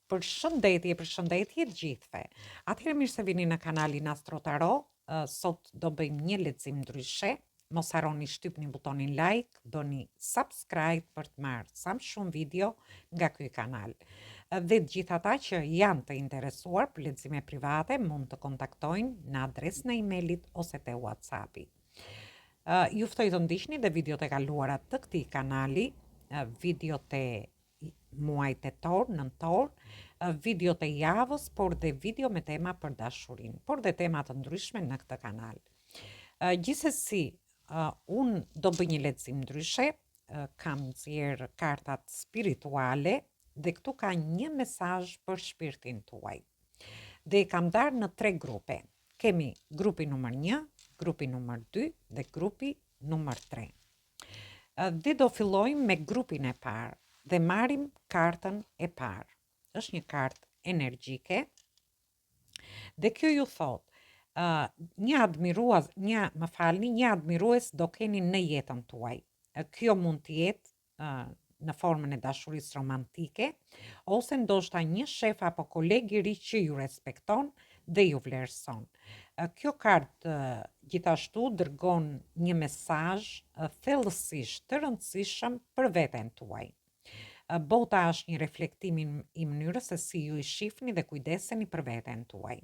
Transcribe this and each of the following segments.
Përshëndetje të gjithëve. Atëherë mirë se vini në kanalin Astro Tarot. Sot do bëjmë një lexim ndryshe. Mos harroni shtypni butonin like, bëni subscribe për të marrë sa më shumë video nga ky kanal. Dhe të gjithë ata që janë të interesuar për lexime private mund të kontaktojnë në adresën e emailit ose te WhatsAppi. Ju ftoj të ndiqni dhe videot e kaluara të këtij kanali, videot e muajit tetor, nëntor, videot e javës, por dhe video me tema për dashurinë, por dhe tema të ndryshme në këtë kanal. Gjithsesi, unë do bëj një lexim ndryshe, kam nxjerr kartat spirituale dhe këtu ka një mesazh për shpirtin tuaj. Dhe i kam darë në 3 grupe. Kemi grupi numër 1, grupi numër 2 dhe grupi numër 3. Dhe do fillojmë me grupin e parë dhe marrim kartën e parë. Është një kartë energjike dhe kjo ju thot, një admirues do keni në jetën tuaj. Kjo mund të jetë në formën e dashurisë romantike, ose ndoshta një shef apo koleg i ri që ju respekton dhe ju vlerëson. Kjo kartë gjithashtu dërgon një mesazh thellësisht të rëndësishëm për veten tuaj. Bota është një reflektim i mënyrës se si ju i shihni dhe kujdeseni për veten tuaj.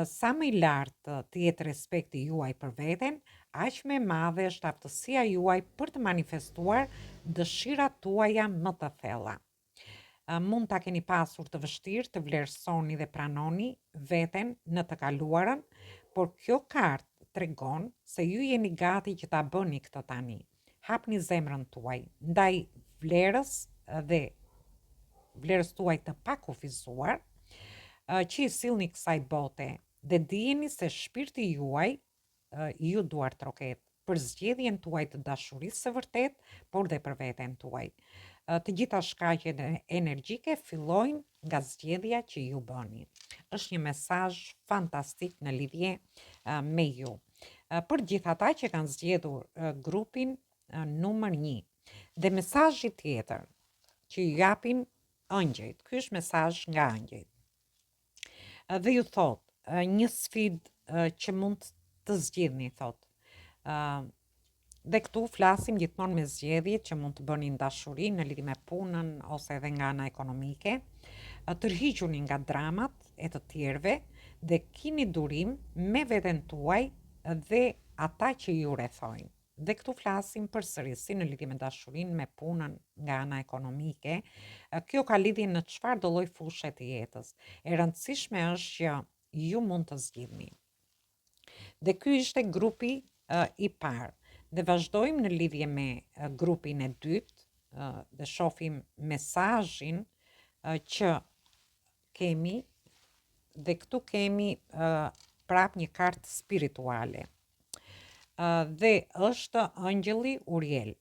Sa më i lartë të jetë respekti juaj për veten, aq më e madhe është aftësia juaj për të manifestuar dëshirat tuaja më të thella. Mund ta keni pasur të vështirë të vlerësoni dhe pranoni veten në të kaluarën, por kjo kartë tregon se ju jeni gati që ta bëni këtë tani. Hapni zemrën tuaj ndaj vlerës dhe vlerës tuaj të pakufizuar, që i sillni kësaj bote dhe dijeni se shpirti juaj ju duar troket për zgjedhjen tuaj të dashurisë së vërtet, por dhe për veten tuaj. Të gjitha shkaqjet energjike fillojnë nga zgjedhja që ju bëni. Është një mesazh fantastik në lidhje me ju. Për gjithë ata që kanë zgjedhur grupin numër 1. Dhe mesazhi tjetër që ju japin ëngjëjt. Ky është mesazh nga ëngjëjt. Dhe ju thot, një sfidë që mund të zgjidhni, thot. Dhe këtu flasim gjithmonë me zgjedhjet që mund të bëni në dashuri, në lidhje me punën ose edhe nga ana ekonomike. Tërhiquni nga dramat e të tjerëve dhe kini durim me veten tuaj dhe ata që ju rrethojnë. Dhe këtu flasim përsëri në lidhje me dashurinë, me punën nga ana ekonomike. Kjo ka lidhje në çfarë do lloj fushe të jetës. E rëndësishme është që ju mund të zgjidhni. Dhe ky ishte grupi i parë. Dhe vazhdojmë në lidhje me grupin e dytë dhe shohim mesazhin që kemi, dhe këtu kemi prap një kartë spirituale. Dhe është ëngjëlli Uriel.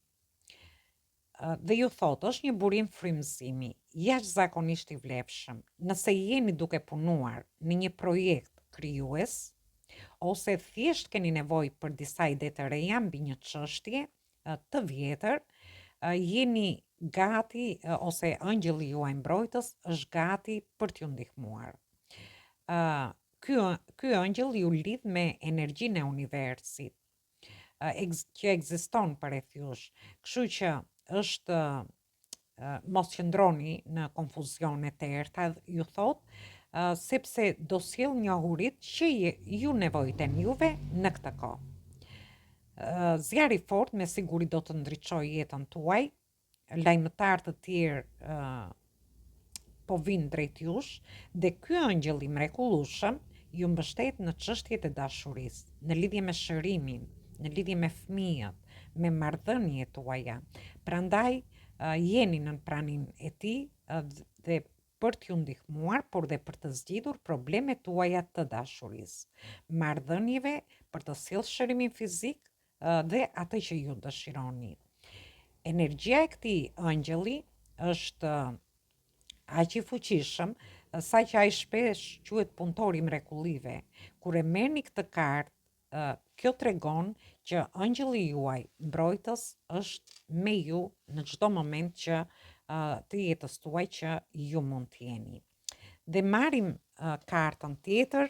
Dhe ju thot, është një burim frymëzimi, jashtëzakonisht i vlefshëm. Nëse jeni duke punuar në një projekt krijues, ose thjesht keni nevojë për disa ide të reja mbi një çështje të vjetër, jeni gati ose ëngjëlli juaj mbrojtës është gati për t'ju ndihmuar. Ky ëngjëll ju lidh me energjinë e universit që ekziston përreth jush. Kështu që është mos qëndroni në konfuzione të errta, ju thot, sepse do sjell njohurit që ju nevojiten juve në këtë kohë. Zjarri fort me siguri do të ndriçojë jetën tuaj, lajmëtar të tjerë po vinë drejt jush, dhe ky ëngjëll i mrekullueshëm ju mbështet në çështjet e dashurisë, në lidhje me shërimin, në lidhje me fëmijët, me marrëdhëniet tuaja. Prandaj jeni në praninë e tij dhe për t'ju ndihmuar, por dhe për të zgjidhur problemet tuaja të dashurisë, marrëdhënieve, për të sjellë shërimin fizik dhe atë që ju dëshironi. Energjia e këtij ëngjëlli është aq i fuqishëm sa që ai shpesh quhet punëtori i mrekullive. Kur e merrni këtë kartë, kjo tregon që ëngjëlli juaj mbrojtës është me ju në çdo moment që të jetës tuaj që ju mund të jeni. Dhe marrim kartën tjetër,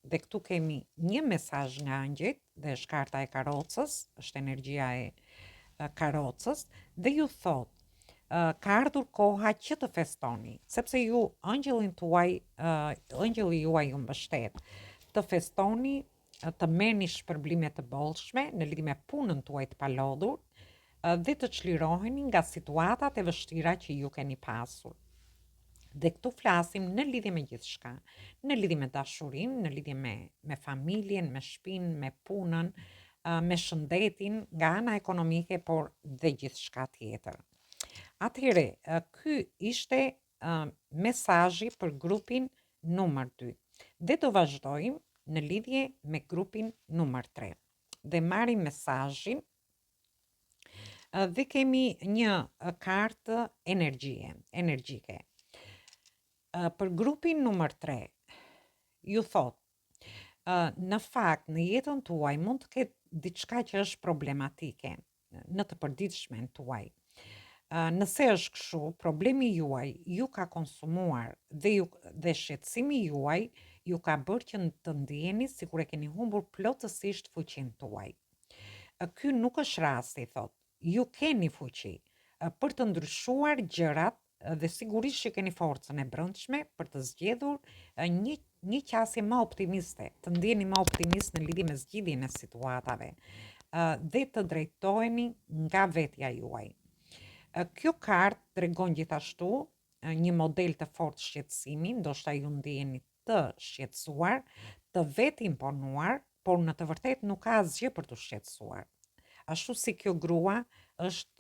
dhe këtu kemi një mesazh nga angjëjt, dhe është karta e karrocës, është energjia e karrocës, dhe ju thotë ka ardhur koha që të festoni, sepse ju ëngjëlli juaj ju mbështet, të festoni, të merrni shpërblime të bollshme në lidhje me punën tuaj të palodhur dhe të çliroheni nga situatat e vështira që ju keni pasur. Dhe këtu flasim në lidhje me gjithçka, në lidhje me dashurinë, në lidhje me familjen, me shtëpinë, me punën, me shëndetin, nga ana ekonomike, por dhe gjithçka tjetër. Atëhere, ky ishte mesazhi për grupin numër 2. Dhe do vazhdojmë në lidhje me grupin numër 3. Dhe marrim mesazhin dhe kemi një kartë energjike. Për grupin numër 3, ju thot, në fakt, në jetën tuaj mund të ketë diçka që është problematike në të përditshmen tuaj. Nëse është kështu, problemi juaj ju ka konsumuar dhe shqetësimi juaj ju ka bërë që të ndjeni sikur e keni humbur plotësisht fuqinë tuaj. Ky nuk është rasti, thot. Ju keni fuqi për të ndryshuar gjërat dhe sigurisht që keni forcën e brendshme për të zgjedhur një qasje më optimiste, të ndjeni më optimist në lidhje me zgjidhjen e situatave dhe të drejtoheni nga vetja juaj. Kjo kartë tregon gjithashtu një model të fortë shqetësimi, ndoshta ju ndjeni të shqetësuar, të vetë imponuar, por në të vërtetë nuk ka asgjë për të shqetësuar. Ashtu si kjo grua është,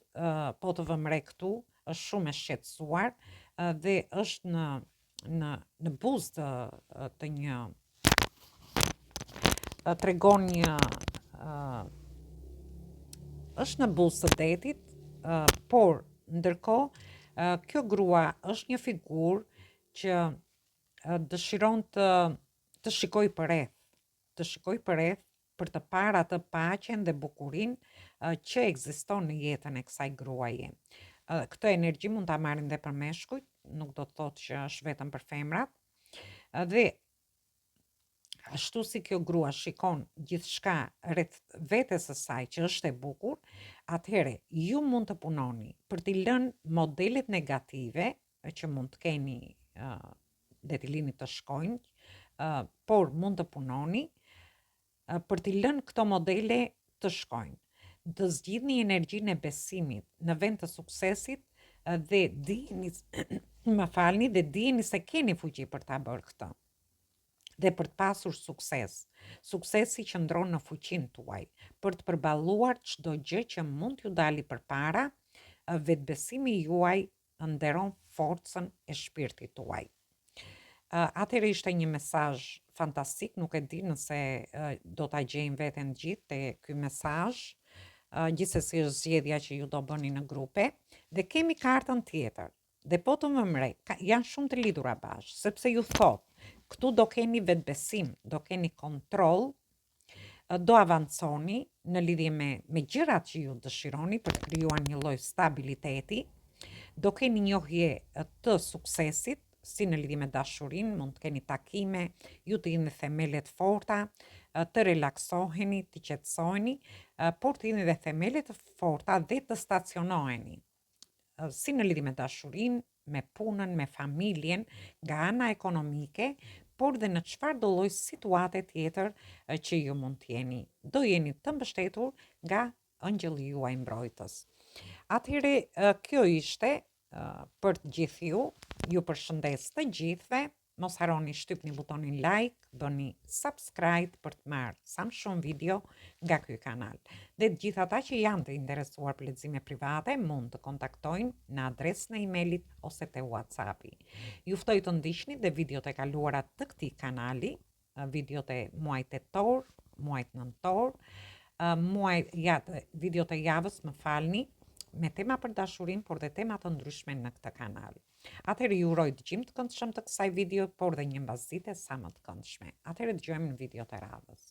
po të vëmë re këtu, është shumë e shqetësuar dhe është në buzë të një tregon një është në buzë të detit, por ndërkohë kjo grua është një figurë që dëshiron të shikoj përreth për të parë atë paqen dhe bukurinë që ekziston në jetën e kësaj gruaje. Këtë energji mund ta marrim dhe për meshkujt, nuk do të thotë që është vetëm për femrat. Dhe ashtu si kjo grua shikon gjithçka rreth vetes së saj që është e bukur, atëherë ju mund të punoni për t'i lënë modelet negative që mund të keni dhe t'i lini të shkojnë, por mund të punoni për t'i lënë këto modele të shkojnë. Të zgjidhni energjinë e besimit në vend të suksesit dhe dijeni dhe dijeni se keni fuqi për ta bërë këtë. Dhe për të pasur sukses. Suksesi qëndron në fuqinë tuaj, për të përballuar çdo gjë që mund t'ju dali përpara, vetbesimi juaj nderon forcën e shpirtit tuaj. Atëherë ishte një mesazh fantastik, nuk e di nëse do ta gjejmë veten gjithë te ky mesazh. Gjithsesi është zgjedhja që ju do bëni në grupe, dhe kemi kartën tjetër. Dhe po të më mre, janë shumë të lidhura bashkë, sepse ju thotë, këtu do keni vetbesim, do keni kontroll, do avanconi në lidhje me gjërat që ju dëshironi për të krijuar një lloj stabiliteti, do keni njohje të suksesit, si në lidhje me dashurinë, mund të keni takime, ju të jeni themelet forta, të relaksoheni, të qetësoheni, por të jeni dhe themelet forta dhe të stacionoheni. Si në lidhje me dashurinë, me punën, me familjen, nga ana ekonomike, por dhe në çfarëdo lloj situate tjetër që ju mund të jeni. Do jeni të mbështetur nga ëngjëlli juaj mbrojtës. Atëherë, kjo ishte për të gjithë ju përshëndes të gjithëve, mos harroni shtypni butonin like, bëni subscribe për të marrë sa më shumë video nga ky kanal. Dhe të gjithë ata që janë të interesuar për lexime private mund të kontaktojnë në adresën e emailit ose te WhatsAppi. Ju ftoj të ndiqni dhe videot e kaluara të këtij kanali, videot e muajit tetor, muajit nëntor, videot e javës, më falni, me tema për dashurinë, por dhe tema të ndryshme në këtë kanal. Atëherë ju uroj dëgjim të këndshëm të kësaj video, por dhe një mbasdite sa më të këndshme. Atëherë dëgjojmë në videot e radhës.